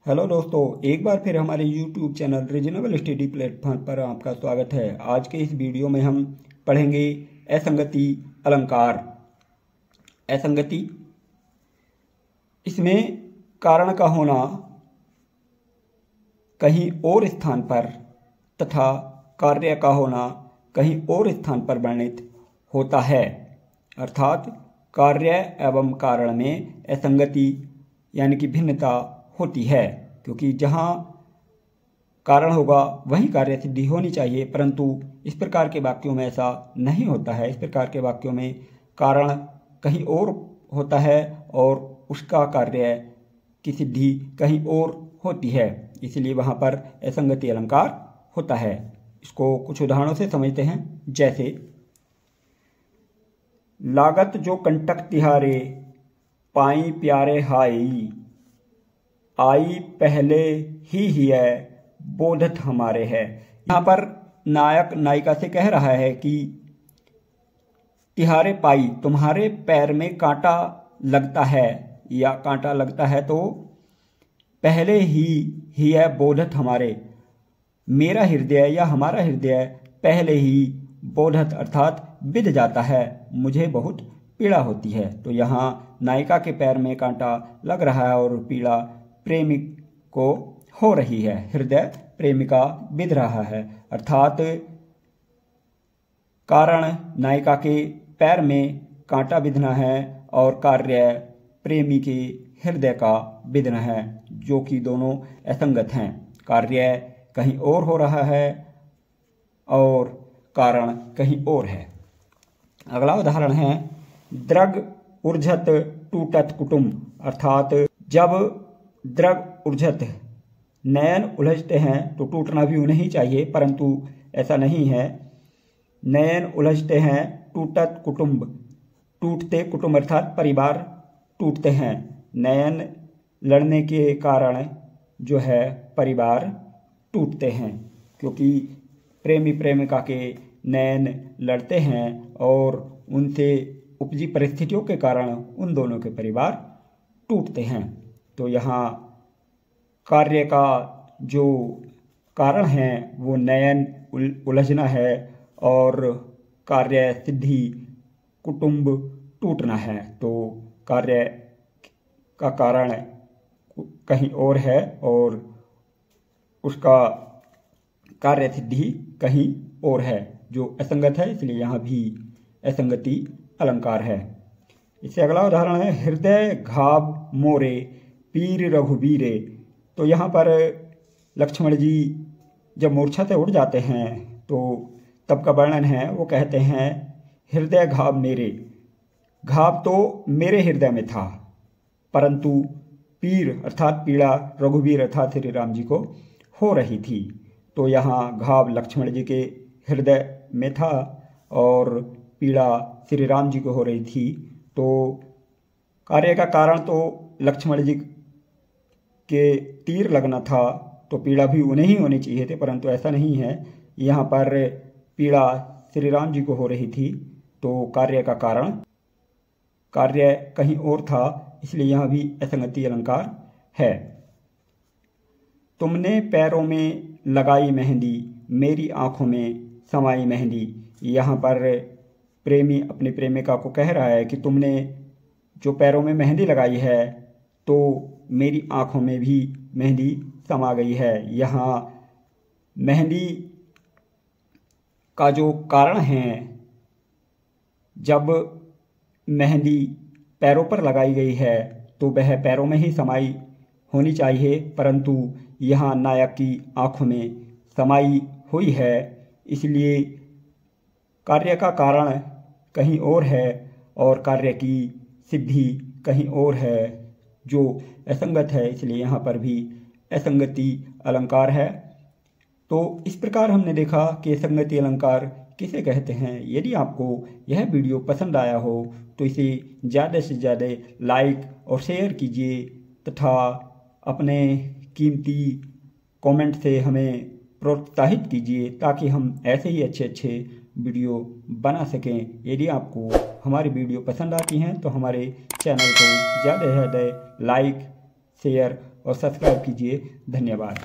Hello दोस्तों, एक बार फिर हमारे YouTube channel reasonable study platform पर आपका स्वागत है। आज के इस वीडियो में हम पढ़ेंगे असंगति अलंकार। असंगति, इसमें कारण का होना कहीं और स्थान पर तथा कार्य का होना कहीं और स्थान पर वर्णित होता है। अर्थात कार्य एवं कारण में असंगति यानी कि भिन्नता होती है, क्योंकि जहाँ कारण होगा वहीं कार्य सिद्धि होनी चाहिए, परंतु इस प्रकार के वाक्यों में ऐसा नहीं होता है। इस प्रकार के वाक्यों में कारण कहीं और होता है और उसका कार्य की सिद्धि कहीं और होती है, इसलिए वहाँ पर असंगति अलंकार होता है। इसको कुछ उदाहरणों से समझते हैं। जैसे लागत जो कंटक तिहारे, पाई प्यारे हाई, आई पहले ही है, बोधत हमारे है। यहाँ पर नायक नायिका से कह रहा है कि तिहारे पाई, तुम्हारे पैर में कांटा लगता है या कांटा लगता है तो पहले ही है, बोधत हमारे, मेरा हृदय या हमारा हृदय पहले ही बोधत अर्थात बिध जाता है, मुझे बहुत पीड़ा होती है। तो यहाँ नायिका के पैर में कांटा लग रहा है और पीड़ा प्रेमिक को हो रही है, हृदय प्रेमिका बिध रहा है। अर्थात कारण नायिका के पैर में कांटा बिधना है और कार्य प्रेमी के हृदय का बिधना है, जो कि दोनों असंगत हैं। कार्य कहीं और हो रहा है और कारण कहीं और है। अगला उदाहरण है द्रग उर्झत टूटत कुटुंब। अर्थात जब द्रग उर्झत, नयन उलझते हैं तो टूटना भी उन्हें ही चाहिए, परंतु ऐसा नहीं है। नयन उलझते हैं, टूटत कुटुंब, टूटते कुटुंब अर्थात परिवार टूटते हैं। नयन लड़ने के कारण जो है परिवार टूटते हैं, क्योंकि प्रेमी प्रेमिका के नयन लड़ते हैं और उनसे उपजी परिस्थितियों के कारण उन दोनों के परिवार टूटते हैं। तो यहाँ कार्य का जो कारण है वो नयन उलझना है और कार्य सिद्धि कुटुंब टूटना है। तो कार्य का कारण कहीं और है और उसका कार्य सिद्धि कहीं और है, जो असंगत है, इसलिए यहाँ भी असंगति अलंकार है। इससे अगला उदाहरण है हृदय घाव मोरे, पीर रघुबीरे। तो यहाँ पर लक्ष्मण जी जब मूर्छा से उठ जाते हैं तो तब का वर्णन है, वो कहते हैं हृदय घाव मेरे, घाव तो मेरे हृदय में था, परंतु पीर अर्थात पीड़ा रघुबीर अर्थात श्री राम जी को हो रही थी। तो यहाँ घाव लक्ष्मण जी के हृदय में था और पीड़ा श्री राम जी को हो रही थी। तो कार्य का कारण तो लक्ष्मण जी के तीर लगना था, तो पीड़ा भी उन्हें ही होनी चाहिए थी, परंतु ऐसा नहीं है। यहाँ पर पीड़ा श्री राम जी को हो रही थी, तो कार्य का कारण कार्य कहीं और था, इसलिए यहाँ भी असंगति अलंकार है। तुमने पैरों में लगाई मेहंदी, मेरी आंखों में समाई मेहंदी। यहाँ पर प्रेमी अपनी प्रेमिका को कह रहा है कि तुमने जो पैरों में मेहंदी लगाई है तो मेरी आंखों में भी मेहंदी समा गई है। यहाँ मेहंदी का जो कारण है, जब मेहंदी पैरों पर लगाई गई है तो वह पैरों में ही समाई होनी चाहिए, परंतु यहाँ नायक की आंखों में समाई हुई है, इसलिए कार्य का कारण कहीं और है और कार्य की सिद्धि कहीं और है, जो असंगत है, इसलिए यहाँ पर भी असंगति अलंकार है। तो इस प्रकार हमने देखा कि असंगति अलंकार किसे कहते हैं। यदि आपको यह वीडियो पसंद आया हो तो इसे ज़्यादा से ज़्यादा लाइक और शेयर कीजिए तथा अपने कीमती कमेंट से हमें प्रोत्साहित कीजिए, ताकि हम ऐसे ही अच्छे अच्छे वीडियो बना सकें। यदि आपको हमारी वीडियो पसंद आती हैं तो हमारे चैनल को ज़्यादा से ज़्यादा लाइक, शेयर और सब्सक्राइब कीजिए। धन्यवाद।